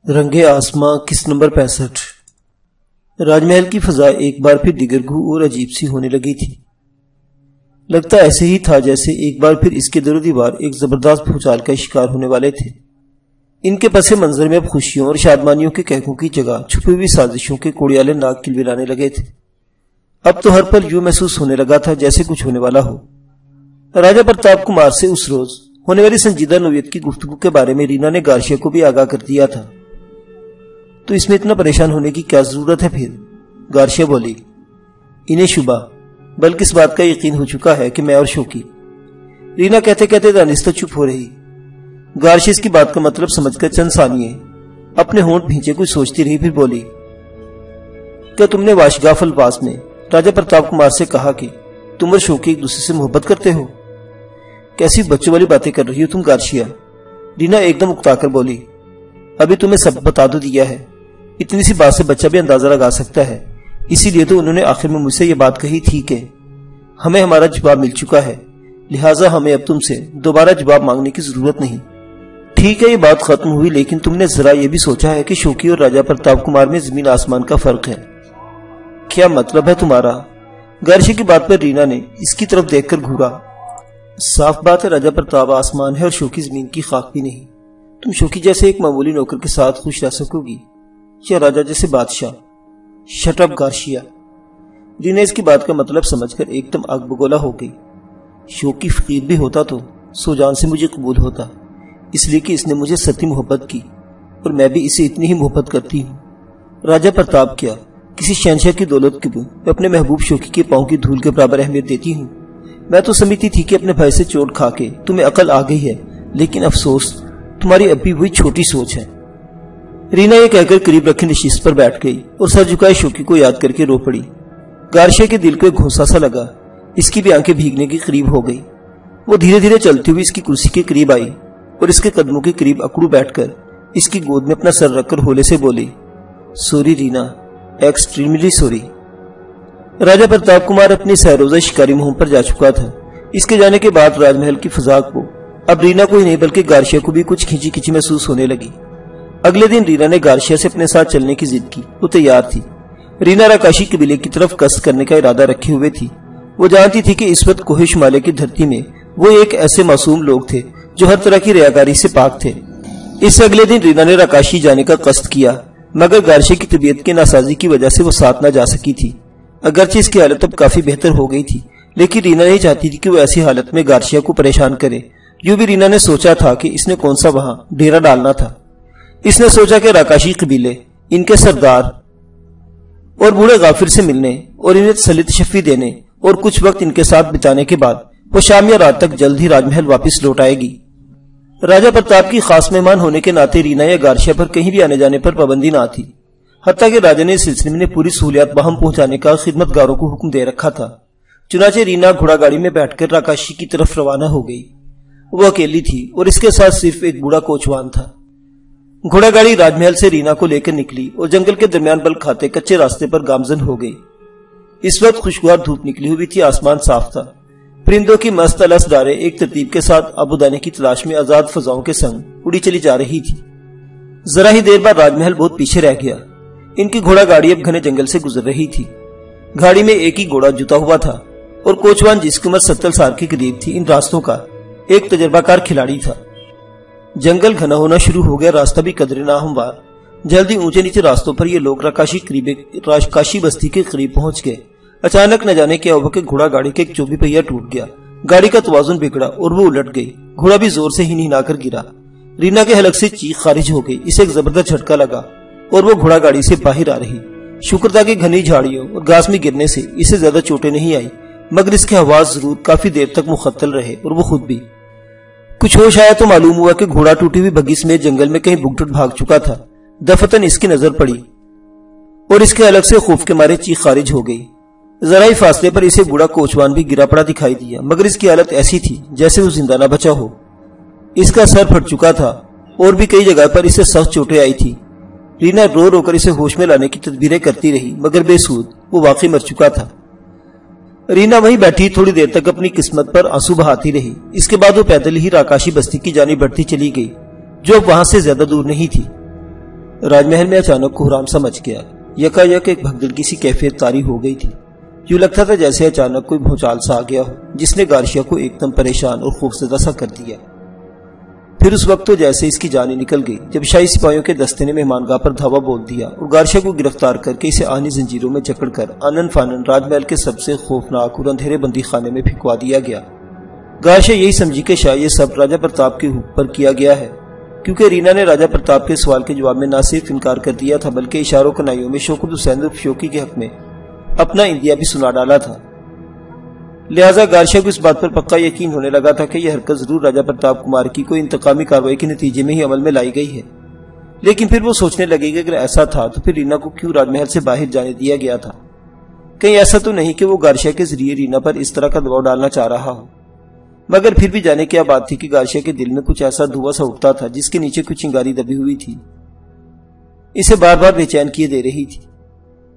رنگ آسماں قسط نمبر 65۔ راج محل کی فضا ایک بار پھر دگرگوں اور عجیب سی ہونے لگی تھی۔ لگتا ایسے ہی تھا جیسے ایک بار پھر اس کے در و دیوار ایک زبردست بھوچال کا شکار ہونے والے تھے۔ ان کے پس منظر میں اب خوشیوں اور شادمانیوں کے کہکوں کی جگہ چھپی ہوئی سازشوں کے کوڑیالے ناک کلبلانے لگے تھے۔ اب تو ہر پل یوں محسوس ہونے لگا تھا جیسے کچھ ہونے والا ہو۔ راجہ پرتاپ کمار سے اس روز ہونے والی سنجیدہ نوعیت کی گفتگو کے بارے میں رینا نے گارشیا کو بھی آگاہ کر دیا تھا، تو اس میں اتنا پریشان ہونے کی کیا ضرورت ہے پھر؟ گارشیا بولی۔ انہیں شبہ بلکہ اس بات کا یقین ہو چکا ہے کہ میں اور شوکی۔ رینا کہتے کہتے دانستہ چپ ہو رہی۔ گارشیا اس کی بات کا مطلب سمجھ کر چند ثانیے اپنے ہونٹ بھینچے کچھ سوچتی رہی، پھر بولی، کیا تم نے واشگاف الفاظ میں راجہ پرتاپ کمار سے کہا کہ تم اور شوکی ایک دوسرے سے محبت کرتے ہو؟ کیسی بچوں والی باتیں کر رہی ہو تم گارشیا؟ رینا ایک دم اکتا کر بولی۔ ابھی تمہیں سب بتا دو دیا ہے، اتنی سی بات سے بچہ بھی اندازہ لگا سکتا ہے، اسی لیے تو انہوں نے آخر میں مجھ سے یہ بات کہی تھی کہ ہمیں ہمارا جواب مل چکا ہے، لہٰذا ہمیں اب تم سے دوبارہ جواب مانگنے کی ضرورت نہیں۔ ٹھیک ہے یہ بات ختم ہوئی، لیکن تم نے ذرا یہ بھی سوچا ہے کہ شوکی اور راجہ پرتاپ کمار میں زمین آسمان کا فرق ہے؟ کیا مطلب ہے تمہارا؟ گارشیا کی بات پر رینا نے اس کی طرف دیکھ کر گھورا۔ صاف بات ہے راجہ پرتاپ آسمان ہے اور شوکی زمین کی خاک بھی نہیں۔ تم شوکی جیسے ایک معمولی نوکر کے ساتھ خوش رہ سکو گی یا راجہ جیسے بادشاہ؟ Shut up Garcia. رینا اس کی بات کا مطلب سمجھ کر ایک دم آگ بگولا ہو گئی۔ شوکی فقیر بھی ہوتا تو سو جان سے مجھے قبول ہوتا، اس لیے کہ اس نے مجھے سچی محبت کی اور میں بھی اسے اتنی ہی محبت کرتی ہوں۔ راجہ پرتاپ کیا کسی شہنشاہ کی دولت کی میں اپنے محبوب شوکی کے پاؤں کی دھول کے برابر اہمیت دیتی ہوں؟ میں تو سمجھتی تھی کہ اپنے بھائی سے چوٹ کھا کے تمہیں عقل آ گئی ہے، لیکن افسوس تمہاری اب بھی وہی چھوٹی سوچ ہے۔ رینا یہ کہہ کر قریب رکھی نشست پر بیٹھ گئی اور سر جھکائے شوکی کو یاد کر کے رو پڑی۔ گارشیا کے دل کو ایک گھونسا سا لگا، اس کی بھی آنکھیں بھیگنے کے قریب ہو گئی۔ وہ دھیرے دھیرے چلتی ہوئی اس کی کرسی کے قریب آئی اور اس کے قدموں کے قریب اکڑو بیٹھ کر اس کی گود میں اپنا سر رکھ کر ہولے سے بولی، سوری رینا، ایکسٹریملی سوری۔ راجہ پرتاپ کمار اپنی سہ روزہ شکاری مہم پر جا چکا تھا۔ اس کے جانے کے بعد راج محل کی فضا کو اب رینا کو ہی نہیں بلکہ گارشیا کو بھی کچھ کھینچی کھینچی محسوس ہونے لگی۔ اگلے دن رینا نے گارشیا سے اپنے ساتھ چلنے کی ضد کی۔ وہ تیار تھی۔ رینا راکاشی قبیلے کی طرف قصد کرنے کا ارادہ رکھے ہوئے تھی۔ وہ جانتی تھی کہ اس وقت کوہ شمالیہ کی دھرتی میں وہ ایک ایسے معصوم لوگ تھے جو ہر طرح کی ریاکاری سے پاک تھے۔ اس اگلے دن رینا نے راکاشی جانے کا قصد کیا، مگر گارشیا کی طبیعت کے ناسازی کی وجہ سے وہ ساتھ نہ جا سکی تھی۔ اگرچہ اس کی حالت اب کافی بہتر ہو گئی تھی، لیکن رینا نہیں چاہتی تھی کہ وہ ایسی حالت میں گارشیا کو پریشان کرے۔ یوں بھی رینا نے سوچا تھا کہ اس نے کون سا وہاں ڈیرا ڈالنا تھا۔ اس نے سوچا کہ راکاشی قبیلے ان کے سردار اور بوڑھے غافر سے ملنے اور انہیں تسلی تشفی دینے اور کچھ وقت ان کے ساتھ بتانے کے بعد وہ شام یا رات تک جلد ہی راج محل واپس لوٹ آئے گی۔ راجہ پرتاپ کی خاص مہمان ہونے کے ناطے رینا یا گارشیا پر کہیں بھی آنے جانے پر پابندی نہ تھی، حتیٰ کہ راجہ نے اس سلسلے میں پوری سہولیات باہم پہنچانے کا خدمت گاروں کو حکم دے رکھا تھا۔ چنانچہ رینا گھوڑا گاڑی میں بیٹھ کر راکاشی کی طرف روانہ ہو گئی۔ وہ اکیلی تھی اور اس کے ساتھ صرف ایک بوڑھا کوچوان تھا۔ گھوڑا گاڑی راج محل سے رینا کو لے کر نکلی اور جنگل کے درمیان بل کھاتے کچے راستے پر گامزن ہو گئی۔ اس وقت خوشگوار دھوپ نکلی ہوئی تھی، آسمان صاف تھا۔ پرندوں کی مست الس ڈاریں ایک ترتیب کے ساتھ آبودانے کی تلاش میں آزاد فضاؤں کے سنگ اڑی چلی جا رہی تھی۔ ذرا ہی دیر بعد راج محل بہت پیچھے رہ گیا۔ ان کی گھوڑا گاڑی اب گھنے جنگل سے گزر رہی تھی۔ گاڑی میں ایک ہی گھوڑا جتا ہوا تھا اور کوچوان جس کی عمر 70 سال کے قریب تھی ان راستوں کا ایک تجربہ کار کھلاڑی تھا۔ جنگل گھنا ہونا شروع ہو گیا، راستہ بھی قدرے ناہموار۔ جلدی اونچے نیچے راستوں پر یہ لوگ راکاشی بستی کے قریب پہنچ گئے۔ اچانک نہ جانے کیا ہوا کہ گھوڑا گاڑی کے ایک چوبی پہیا ٹوٹ گیا، گاڑی کا توازن بگڑا اور وہ الٹ گئی۔ گھوڑا بھی زور سے ہی نہنا کر گرا۔ رینا کے حلق سے چیخ خارج ہو گئی، اسے ایک زبردست جھٹکا لگا اور وہ گھوڑا گاڑی سے باہر آ رہی۔ شکر تھا کہ گھنی جھاڑیوں اور گھاس میں گرنے سے اسے زیادہ چوٹیں نہیں آئی، مگر اس کے حواس ضرور کافی دیر تک مختل رہے اور وہ خود بھی۔ کچھ ہوش آیا تو معلوم ہوا کہ گھوڑا ٹوٹی ہوئی بگی سمیت جنگل میں کہیں بھگٹٹ بھاگ چکا تھا۔ دفتن اس کی نظر پڑی اور اس کے حلق سے خوف کے مارے چیخ خارج ہو گئی۔ ذرا ہی فاصلے پر اسے بوڑھا کوچوان بھی گرا پڑا دکھائی دیا، مگر اس کی حالت ایسی تھی جیسے وہ زندہ نہ بچا ہو۔ اس کا سر پھٹ چکا تھا اور بھی کئی جگہ پر اسے سخت چوٹیں آئی تھی۔ رینا رو رو کر اسے ہوش میں لانے کی تدبیریں کرتی رہی، مگر بے سود، وہ واقعی مر چکا تھا۔ رینا وہیں بیٹھی تھوڑی دیر تک اپنی قسمت پر آنسو بہاتی رہی۔ اس کے بعد وہ پیدل ہی راکاشی بستی کی جانب بڑھتی چلی گئی، جو اب وہاں سے زیادہ دور نہیں تھی۔ راج محل میں اچانک کوہرام سا مچ گیا۔ یکا یک ایک بھگدڑ کی سی کیفیت طاری ہو گئی تھی۔ یوں لگتا تھا جیسے اچانک کوئی بھونچال سا آ گیا ہو جس نے گارشیا کو ایک دم پریشان اور خوفزدہ سا کر دیا۔ پھر اس وقت تو جیسے اس کی جانیں نکل گئی جب شاہی سپاہیوں کے دستے نے مہمان گاہ پر دھاوا بول دیا اور گارشیا کو گرفتار کر کے اسے آہنی زنجیروں میں جکڑ کر آنن فانن راج محل کے سب سے خوفناک اور اندھیرے بندی خانے میں پھینکوا دیا گیا۔ گارشیا یہی سمجھی کہ شاید یہ سب راجہ پرتاپ کے حکم پر کیا گیا ہے، کیونکہ رینا نے راجہ پرتاپ کے سوال کے جواب میں نہ صرف انکار کر دیا تھا بلکہ اشاروں کنائیوں میں شوکت حسین شوکی کے حق میں اپنا اندیا بھی سنا ڈالا تھا۔ لہٰذا گارشیا کو اس بات پر پکا یقین ہونے لگا تھا کہ یہ حرکت ضرور راجہ پرتاپ کمار کی کوئی انتقامی کارروائی کے نتیجے میں ہی عمل میں لائی گئی ہے۔ لیکن پھر وہ سوچنے لگے کہ اگر ایسا تھا تو پھر رینا کو کیوں راج محل سے باہر جانے دیا گیا تھا؟ کہیں ایسا تو نہیں کہ وہ گارشیا کے ذریعے رینا پر اس طرح کا دباؤ ڈالنا چاہ رہا ہو؟ مگر پھر بھی جانے کیا بات تھی کہ گارشیا کے دل میں کچھ ایسا دھواں سا اٹھتا تھا جس کے نیچے کچھ چنگاری دبی ہوئی تھی، اسے بار بار بے چین کیے دے رہی تھی۔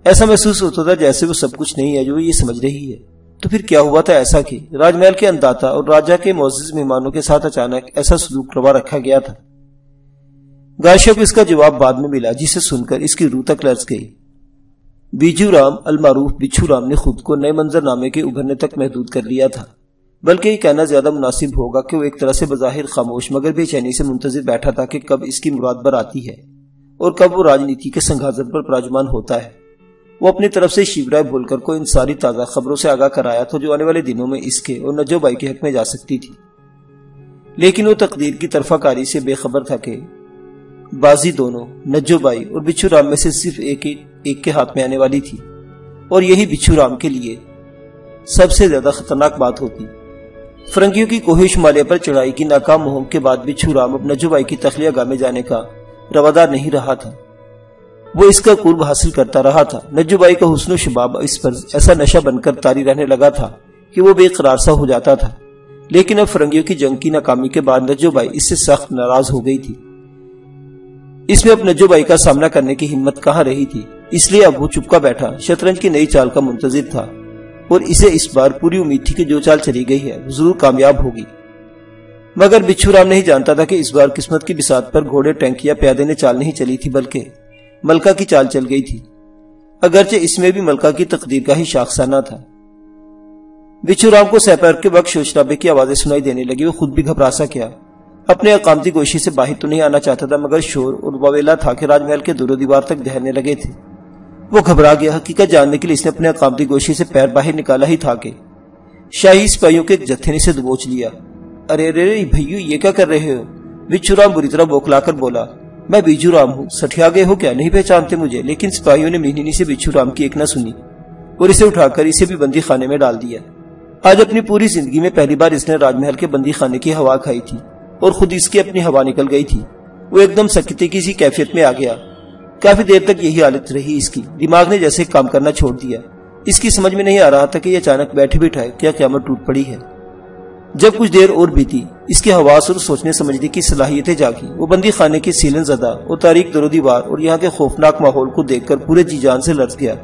ایسا محسوس ہوتا تھا جیسے وہ سب کچھ نہیں ہے جو یہ سمجھ رہی ہے۔ تو پھر کیا ہوا تھا ایسا کہ راج محل کے انداتا اور راجہ کے معزز مہمانوں کے ساتھ اچانک ایسا سلوک روا رکھا گیا تھا؟ گارشیا کو اس کا جواب بعد میں ملا، جسے سن کر اس کی روح تک لرز گئی۔ بیجو رام المعروف بچھو رام نے خود کو نئے منظر نامے کے ابھرنے تک محدود کر لیا تھا، بلکہ یہ کہنا زیادہ مناسب ہوگا کہ وہ ایک طرح سے بظاہر خاموش مگر بے چینی سے منتظر بیٹھا تھا کہ کب اس کی مراد بر آتی ہے اور کب وہ راجنیتی کے سنگھازر پر پراجمان ہوتا ہے۔ وہ اپنی طرف سے شیورائے بول کر کو ان ساری تازہ خبروں سے آگاہ کرایا تھا جو آنے والے دنوں میں اس کے اور نجو بائی کے حق میں جا سکتی تھی، لیکن وہ تقدیر کی طرفہ کاری سے بے خبر تھا کہ بازی دونوں نجو بائی اور بچھو رام میں سے صرف ایک کے ہاتھ میں آنے والی تھی، اور یہی بچھو رام کے لیے سب سے زیادہ خطرناک بات ہوتی۔ فرنگیوں کی کوہ شمالیہ پر چڑھائی کی ناکام مہم کے بعد بچھو رام اب نجو بائی کی تخلیہ گاہ میں جانے کا روادار نہیں رہا تھا، وہ اس کا قرب حاصل کرتا رہا تھا۔ نجو بائی کا حسن و شباب اس پر ایسا نشہ بن کر طاری رہنے لگا تھا کہ وہ بے قرار سا ہو جاتا تھا، لیکن اب فرنگیوں کی جنگ کی ناکامی کے بعد نجو بائی اس سے سخت ناراض ہو گئی تھی۔ اس میں اب نجو بائی کا سامنا کرنے کی ہمت کہاں رہی تھی، اس لیے اب وہ چپکا بیٹھا شطرنج کی نئی چال کا منتظر تھا، اور اسے اس بار پوری امید تھی کہ جو چال چلی گئی ہے وہ ضرور کامیاب ہوگی۔ مگر بچھو رام نہیں جانتا تھا کہ اس بار قسمت کی بساط پر گھوڑے ٹینک یا پیادے نے چال نہیں چلی تھی بلکہ ملکہ کی چال چل گئی تھی، اگرچہ اس میں بھی ملکہ کی تقدیر کا ہی شاخسانہ تھا۔ بچھو رام کو سپہر کے وقت شور شرابے کی آوازیں سنائی دینے لگی، وہ خود بھی گھبرا سا کیا، اپنے اقامتی گوشی سے باہر تو نہیں آنا چاہتا تھا مگر شور اور واویلا تھا کہ راج محل کے دور و دیوار تک دہنے لگے تھے۔ وہ گھبرا گیا، حقیقت جاننے کے لیے اس نے اپنے اقامتی گوشی سے پیر باہر نکالا ہی تھا کہ شاہی سپاہیوں کے ایک جتھے نے اسے دبوچ لیا۔ ارے ارے بھائیو، یہ کیا کر رہے ہو؟ بچھو رام بری طرح بوکھلا کر بولا۔ میں بیجو رام ہوں، سٹھیا گئے ہو کیا؟ نہیں پہچانتے مجھے؟ لیکن سپاہیوں نے مہنینی سے بچھو رام کی ایک نہ سنی اور اسے اٹھا کر اسے بھی بندی خانے میں ڈال دیا۔ آج اپنی پوری زندگی میں پہلی بار اس نے راج محل کے بندی خانے کی ہوا کھائی تھی اور خود اس کی اپنی ہوا نکل گئی تھی۔ وہ ایک دم سکتے کی سی کیفیت میں آ گیا۔ کافی دیر تک یہی حالت رہی اس کی، دماغ نے جیسے کام کرنا چھوڑ دیا۔ اس کی سمجھ میں نہیں آ رہا تھا کہ یہ اچانک بیٹھے بٹھائے کیا قیامت ٹوٹ پڑی ہے۔ جب کچھ دیر اور بیتی، اس کے حواس اور سوچنے سمجھنے کی صلاحیتیں جاگی۔ وہ بندی خانے کی سیلن زدہ اور تاریک در و دیوار اور یہاں کے خوفناک ماحول کو دیکھ کر پورے جی جان سے لرز گیا۔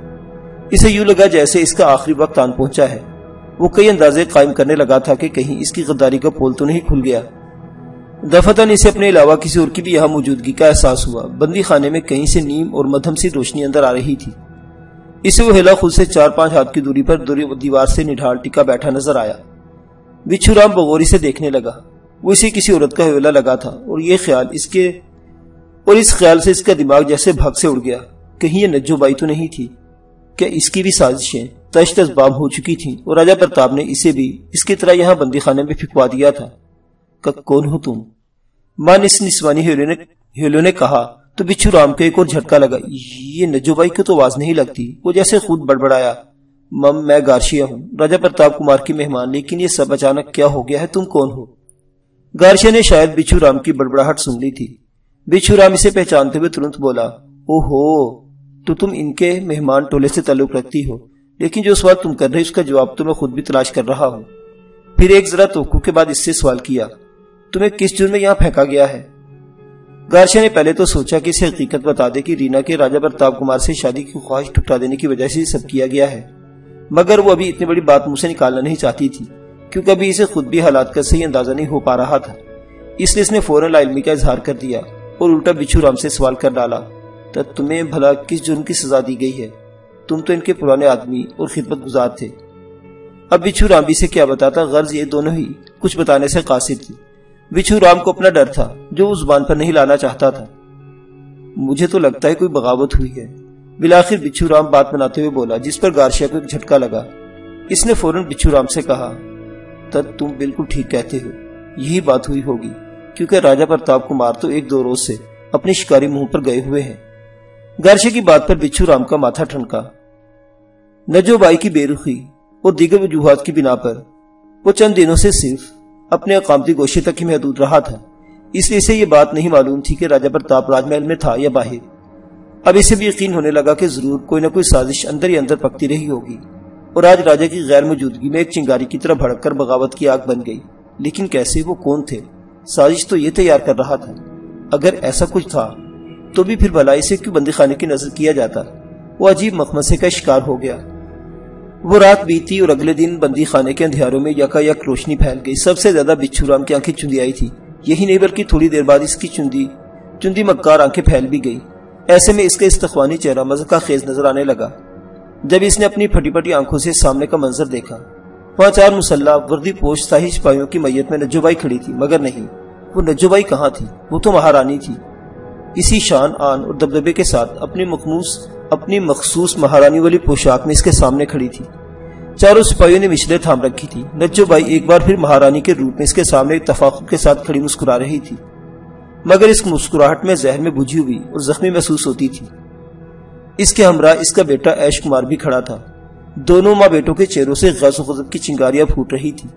اسے یوں لگا جیسے اس کا آخری وقت آن پہنچا ہے۔ وہ کئی اندازے قائم کرنے لگا تھا کہ کہیں اس کی غداری کا پول تو نہیں کھل گیا۔ دفعتاً اسے اپنے علاوہ کسی اور کی بھی یہاں موجودگی کا احساس ہوا۔ بندی خانے میں کہیں سے نیم اور مدھم سی روشنی اندر آ رہی تھی۔ اسے وہ ہلا خود سے 4-5 ہاتھ کی دوری پر دیوار سے نڈھال ٹکا بیٹھا نظر آیا۔ بچھو رام بغوری سے دیکھنے لگا۔ وہ اسے کسی عورت کا حوالہ لگا تھا اور یہ خیال اس خیال سے اس کا دماغ جیسے بھگ سے اڑ گیا، کہیں یہ نجو بائی تو نہیں تھی؟ کیا اس کی بھی سازشیں تشت اسباب ہو چکی تھیں اور راجہ پرتاپ نے اسے بھی اس کی طرح یہاں بندی خانے میں پھینکوا دیا تھا؟ کون ہو تم؟ ماں نسوانی ہیلو نے کہا تو بچھو رام کو ایک اور جھٹکا لگا۔ یہ نجو بائی کو تو آواز نہیں لگتی۔ وہ جیسے خود بڑبڑایا، مم میں گارشیا ہوں، راجہ پرتاپ کمار کی مہمان، لیکن یہ سب اچانک کیا ہو گیا ہے؟ تم کون ہو؟ گارشیا نے شاید بچھو رام کی بڑبڑاہٹ سن لی تھی۔ بچھو رام اسے پہچانتے ہوئے ترنت بولا، اوہو، تو تم ان کے مہمان ٹولے سے تعلق رکھتی ہو، لیکن جو سوال تم کر رہے اس کا جواب تو میں خود بھی تلاش کر رہا ہوں۔ پھر ایک ذرا توقع کے بعد اس سے سوال کیا، تمہیں کس جرم میں یہاں پھینکا گیا ہے؟ گارشیا نے پہلے تو سوچا کہ اسے حقیقت بتا دے کہ رینا کے راجہ پرتاپ کمار سے شادی کی خواہش ٹھکرا دینے کی وجہ سے یہ سب کیا گیا ہے، مگر وہ ابھی اتنی بڑی بات منہ سے نکالنا نہیں چاہتی تھی، کیونکہ ابھی اسے خود بھی حالات کا صحیح اندازہ نہیں ہو پا رہا تھا۔ اس لیے اس نے فوراً لا علمی کا اظہار کر دیا اور الٹا بچھو رام سے سوال کر ڈالا، تمہیں بھلا کس جرم کی سزا دی گئی ہے؟ تم تو ان کے پرانے آدمی اور خدمت گزار تھے۔ اب بچھو رام بھی سے کیا بتاتا، غرض یہ دونوں ہی کچھ بتانے سے قاصر تھی۔ بچھو رام کو اپنا ڈر تھا جو وہ زبان پر نہیں لانا چاہتا تھا۔ مجھے تو لگتا ہے کوئی بغاوت ہوئی ہے، بالآخر بچھو رام بات بناتے ہوئے بولا، جس پر گارشیا کو ایک جھٹکا لگا۔ اس نے فوراً بچھو رام سے کہا، تم بالکل ٹھیک کہتے ہو، یہی بات ہوئی ہوگی، کیونکہ راجہ پرتاپ کمار تو 1-2 روز سے اپنی شکاری منہ پر گئے ہوئے ہیں۔ گارشیا کی بات پر بچھو رام کا ماتھا ٹھنکا۔ نجو بائی کی بے رخی اور دیگر وجوہات کی بنا پر وہ چند دنوں سے صرف اپنے اقامتی گوشے تک ہی محدود رہا تھا، اس لیے اسے یہ بات نہیں معلوم تھی کہ راجہ پرتاپ راج محل میں تھا یا باہر۔ اب اسے بھی یقین ہونے لگا کہ ضرور کوئی نہ کوئی سازش اندر ہی اندر پکتی رہی ہوگی، اور آج راجہ کی غیر موجودگی میں ایک چنگاری کی طرح بھڑک کر بغاوت کی آگ بن گئی۔ لیکن کیسے؟ وہ کون تھے؟ سازش تو یہ تیار کر رہا تھا۔ اگر ایسا کچھ تھا تو بھی پھر بھلا اسے کیوں بندی خانے کی نظر کیا جاتا؟ وہ عجیب مخمصے کا شکار ہو گیا۔ وہ رات بیتی اور اگلے دن بندی خانے کے اندھیاروں میں یکا یک روشنی پھیل گئی۔ سب سے زیادہ بچھو رام کی آنکھیں چندی آئی تھی، یہی نہیں بلکہ تھوڑی دیر بعد اس کی چندی مکار آنکھیں پھیل بھی گئی۔ ایسے میں اس کا استخوانی چہرہ مضحکہ خیز نظر آنے لگا۔ جب اس نے اپنی پھٹی پھٹی آنکھوں سے سامنے کا منظر دیکھا، وہاں 4 مسلح وردی پوش شاہی سپاہیوں کی میت میں نجو بائی کھڑی تھی، مگر نہیں، وہ نجو بائی کہاں تھی؟ وہ تو مہارانی تھی، اسی شان آن اور دبدبے کے ساتھ اپنی مخصوص مہارانی والی پوشاک میں اس کے سامنے کھڑی تھی۔ 4 سپاہیوں نے مچھلیں تھام رکھی تھی۔ نجو بائی ایک بار پھر مہارانی کے روپ میں اس کے سامنے تفاخر کے ساتھ کھڑی مسکرا رہی تھی، مگر اس مسکراہٹ میں زہر میں بجھی ہوئی اور زخمی محسوس ہوتی تھی۔ اس کے ہمراہ اس کا بیٹا ایش کمار بھی کھڑا تھا۔ دونوں ماں بیٹوں کے چہروں سے غضب و غضب کی چنگاریاں پھوٹ رہی تھی۔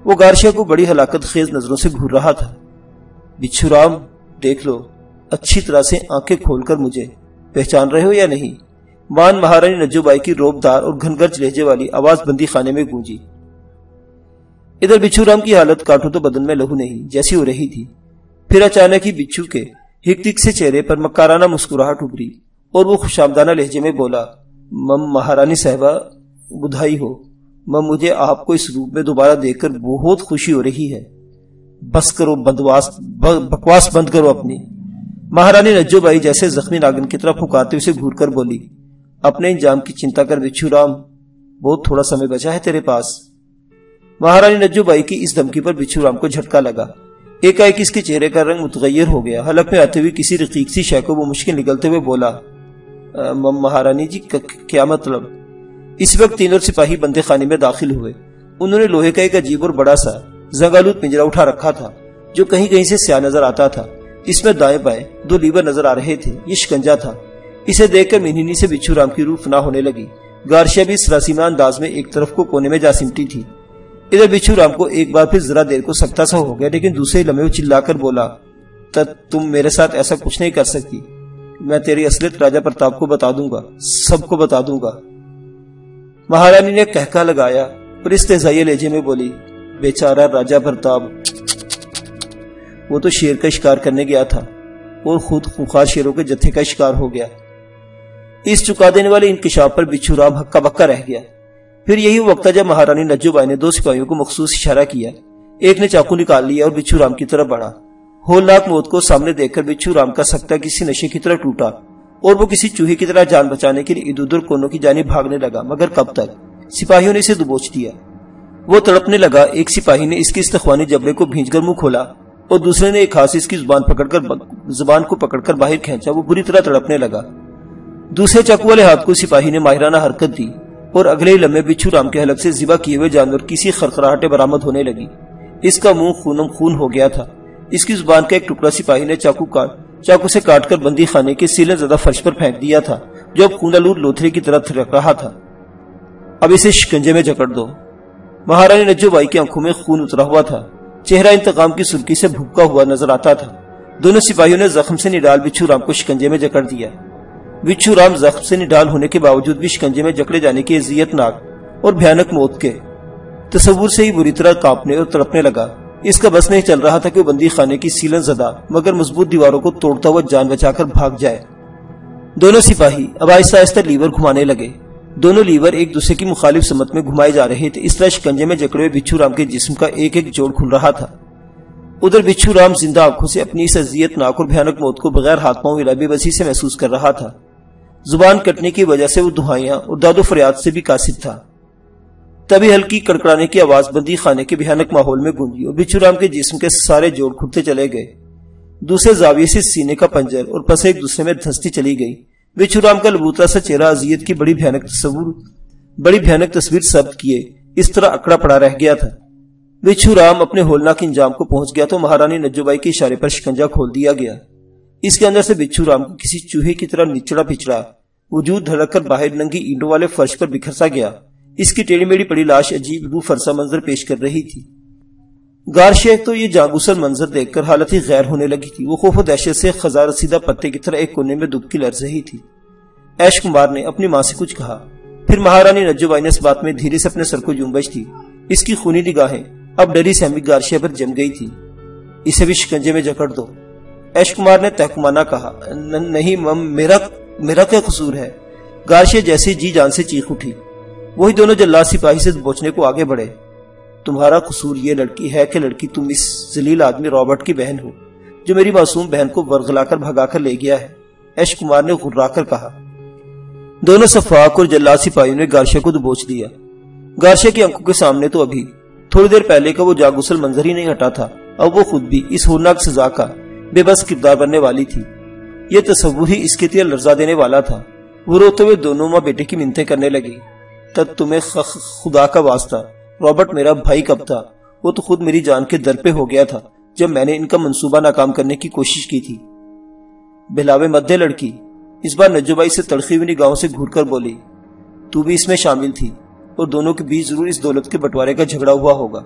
وہ گارشیا کو بڑی ہلاکت خیز نظروں سے گھور رہا تھا۔ بچھو رام، دیکھ لو، اچھی طرح سے آنکھیں کھول کر مجھے پہچان رہے ہو یا نہیں؟ مان مہارانی نجو بائی کی روبدار اور گھنگرج لہجے والی آواز بندی خانے میں گونجی۔ ادھر بچھو رام کی حالت کاٹو تو بدن میں لہو نہیں جیسی ہو رہی تھی۔ پھر اچانک ہی بچھو کے ہک ہک سے چہرے پر مکارانہ مسکراہٹ ابھری اور وہ خوشامدانہ لہجے میں بولا، مہارانی صاحبہ بدھائی ہو، مجھے آپ کو اس روپ میں دوبارہ دیکھ کر بہت خوشی ہو رہی ہے۔ بس کرو بکواس بند کرو اپنی۔ مہارانی نجو بائی جیسے زخمی ناگن کی طرح پھکارتے اسے گھور کر بولی، اپنے انجام کی چنتا کر بچھو رام، بہت تھوڑا سمے بچا ہے تیرے پاس۔ مہارانی نجو بائی کی اس دھمکی پر بچھو رام کو جھٹکا لگا۔ ایک ایک اس کے چہرے کا رنگ متغیر ہو گیا۔ حلق میں آتے ہوئے کسی رقیق سی شے کو وہ مشکل نکلتے ہوئے بولا، مہارانی جی کیا مطلب؟ اس وقت 3 اور سپاہی بندے خانے میں داخل ہوئے۔ انہوں نے لوہے کا ایک عجیب اور بڑا سا زنگالود پنجرا اٹھا رکھا تھا جو کہیں کہیں سے سیاہ نظر آتا تھا۔ اس میں دائیں بائیں 2 لیور نظر آ رہے تھے۔ یہ شکنجا تھا۔ اسے دیکھ کر مینینی سے بچھو رام کی روح فنا ہونے لگی۔ گارشیا بھی سراسیمہ انداز میں ایک طرف کو کونے میں جا سمٹی تھی۔ ادھر بچھو رام کو ایک بار پھر ذرا دیر کو سکتا سا ہو گیا، لیکن دوسرے لمحے وہ چلا کر بولا، تم میرے ساتھ ایسا کچھ نہیں کر سکتی۔ میں تیری اصلیت راجہ پرتاپ کو بتا دوں گا، سب کو بتا دوں گا۔ مہارانی نے کہکا لگایا اور استہزائی لہجے میں بولی، بیچارہ راجہ پرتاپ، وہ تو شیر کا شکار کرنے گیا تھا اور خود خونخوار شیروں کے جتھے کا شکار ہو گیا۔ اس چکا دینے والے انکشاف پر بچھو رام ہکا بکا رہ گیا۔ پھر یہی وقت تھا جب مہارانی نجو بائی نے 2 سپاہیوں کو مخصوص اشارہ کیا۔ ایک نے چاقو نکال لیا اور بچھو رام کی طرف بڑھا۔ ہولناک موت کو سامنے دیکھ کر بچھو رام کا سکتا کسی نشے کی طرح ٹوٹا اور وہ کسی چوہے کی طرح جان بچانے کے لیے ادھر ادھر کونوں کی جانب بھاگنے لگا، مگر کب تک؟ سپاہیوں نے اسے دبوچ دیا۔ وہ تڑپنے لگا۔ ایک سپاہی نے اس کی استخوانی جبڑے کو بھینچ کر منہ کھولا اور دوسرے نے ایک ہاتھ سے اس کی زبان کو پکڑ کر باہر کھینچا۔ وہ بری طرح تڑپنے لگا۔ دوسرے چاقو والے ہاتھ کو سپاہی نے ماہرانہ حرکت دی اور اگلے ہی لمحے بچھو رام کے حلق سے ذبح کیے ہوئے جانور کی سی خرخراہٹیں برآمد ہونے لگی۔ اس کا منہ خونم خون ہو گیا تھا۔ اس کی زبان کا ایک ٹکڑا سپاہی نے چاقو سے کاٹ کر بندی خانے کے سیلن زدہ فرش پر پھینک دیا تھا جو اب خون آلود لوتھڑے کی طرح تھرک رہا تھا۔ اب اسے شکنجے میں جکڑ دو۔ مہارانی نجو بائی کی آنکھوں میں خون اترا ہوا تھا۔ چہرہ انتقام کی سرخی سے بھبکا ہوا نظر آتا تھا۔ دونوں سپاہیوں نے زخم سے نڈال بچھو رام کو شکنجے میں جکڑ دیا۔ بچھو رام زخم سے نڈال ہونے کے باوجود بھی شکنجے میں جکڑے جانے کی اذیت ناک اور بھیانک موت کے تصور سے ہی بری طرح کانپنے اور تڑپنے لگا۔ اس کا بس نہیں چل رہا تھا کہ وہ بندی خانے کی سیلن زدہ مگر مضبوط دیواروں کو توڑتا ہوا جان بچا کر بھاگ جائے۔ دونوں سپاہی اب آہستہ آہستہ لیور گھمانے لگے۔ دونوں لیور ایک دوسرے کی مخالف سمت میں گھمائے جا رہے تھے۔ اس طرح شکنجے میں جکڑے ہوئے بچھو رام کے جسم کا ایک ایک جوڑ کھل رہا تھا۔ ادھر بچھو رام زندہ آنکھوں سے اپنی اس اذیت ناک اور بھیانک موت کو بغیر ہاتھ پاؤں ہلائے بے بسی سے محسوس کر رہا تھا۔ زبان کٹنے کی وجہ سے وہ دہائیاں اور داد و فریاد سے بھی قاصر تھا۔ تبھی ہلکی کڑکڑانے کی آواز بندی خانے کے بھیانک ماحول میں گونجی اور بچھو رام کے جسم کے سارے جوڑ کھلتے چلے گئے۔ دوسرے زاویے سے سینے کا پنجر اور پس ایک دوسرے میں دھنستی چلی گئی۔ بچھو رام کا لبوترا سا چہرہ اذیت کی بڑی بھیانک تصویر ثبت کیے اس طرح اکڑا پڑا رہ گیا تھا۔ بچھو رام اپنے ہولناک انجام کو پہنچ گیا تو مہارانی نجو بائی کے اشارے پر شکنجہ کھول دیا گیا۔ اس کے اندر سے بچھو رام کو کسی چوہے کی طرح نچڑا پچڑا وجود دھڑک کر باہر ننگی اینٹوں والے فرش پر بکھر سا گیا۔ اس کی ٹیڑھی میڑھی پڑی لاش عجیب روح فرسا منظر پیش کر رہی تھی۔ غار شیخ تو یہ جاگوسل منظر دیکھ کر حالت ہی غیر ہونے لگی تھی۔ وہ خوف و دہشت سے خزاں رسیدہ پتے کی طرح ایک کونے میں دبکی لرز رہی تھی۔ ایش کمار نے اپنی ماں سے کچھ کہا، پھر مہارانی نجو بائی نے اس بات میں دھیرے سے اپنے سر کو جنبش دی۔ اس کی خونی نگاہیں اب ڈری سہمی غار شیخ پر جم گئی تھی۔ اسے بھی شکنجے میں جکڑ دو، ایش کمار نے تحکمانہ کہا۔ نہیں مم، میرا کیا قصور ہے؟ غار شیخ جیسے جی جان سے چیخ اٹھی۔ وہی دونوں جلاد سپاہی سے بوچھنے کو آگے بڑھے۔ تمہارا قصور یہ لڑکی ہے کہ لڑکی تم اس ذلیل آدمی رابرٹ کی بہن ہو جو میری معصوم بہن کو ورغلا کر بھگا کر لے گیا ہے، ایش کمار نے غرا کر کہا۔ دونوں صفاق اور جلاد سپاہیوں نے غار شیخ کو دبوچ دیا۔ غار شیخ کی آنکھوں کے سامنے تو ابھی تھوڑی دیر پہلے کا وہ جاگوسل منظر ہی نہیں ہٹا تھا، اب وہ خود بھی اس ہولناک سزا کا بے بس کردار بننے والی تھی۔ یہ تصور ہی اس کے دل لرزا دینے والا تھا۔ وہ روتے ہوئے دونوں ماں بیٹے کی منتیں کرنے لگی۔ تب تمہیں خدا کا واسطہ، رابرٹ میرا بھائی کب تھا؟ وہ تو خود میری جان کے در پہ ہو گیا تھا جب میں نے ان کا منصوبہ ناکام کرنے کی کوشش کی تھی۔ بہلاوے مت دے لڑکی، اس بار نجو بائی سے تڑخی ہوئی نگاہوں سے گھور کر بولی، تو بھی اس میں شامل تھی اور دونوں کے بیچ ضرور اس دولت کے بٹوارے کا جھگڑا ہوا ہوگا۔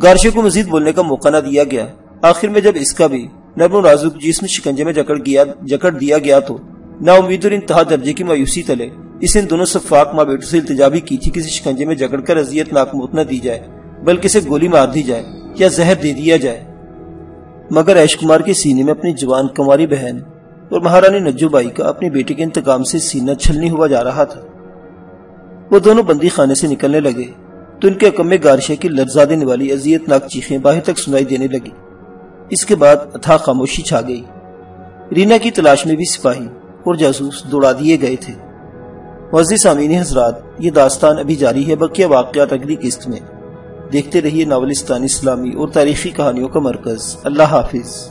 غار شیخ کو مزید بولنے کا موقع نہ دیا گیا۔ آخر میں جب اس کا بھی نرم و نازک جسم شکنجے میں جکڑ دیا گیا تو نا امید اور انتہا درجے کی مایوسی تلے اس ان دونوں صفاق ماں بیٹوں سے التجا بھی کی تھی کسی شکنجے میں جکڑ کر اذیت ناک موت نہ دی جائے بلکہ اسے گولی مار دی جائے یا زہر دے دیا جائے۔ مگر ایش کمار کے سینے میں اپنی جوان کنواری بہن اور مہارانی نجو بائی کا اپنے بیٹے کے انتقام سے سینہ چھلنی ہوا جا رہا تھا۔ وہ دونوں بندی خانے سے نکلنے لگے تو ان کے حکم میں غار شیخ کی لرزا دینے والی اذیت ناک چیخیں باہر تک سنائی دینے لگی۔ اس کے بعد اتھاہ خاموشی چھا گئی۔ رینا کی تلاش میں بھی سپاہی اور جاسوس دوڑا دیے گئے تھے۔ معزز سامعین حضرات، یہ داستان ابھی جاری ہے، بقیہ واقعات اگلی قسط میں۔ دیکھتے رہیے ناولستان اسلامی اور تاریخی کہانیوں کا مرکز۔ اللہ حافظ۔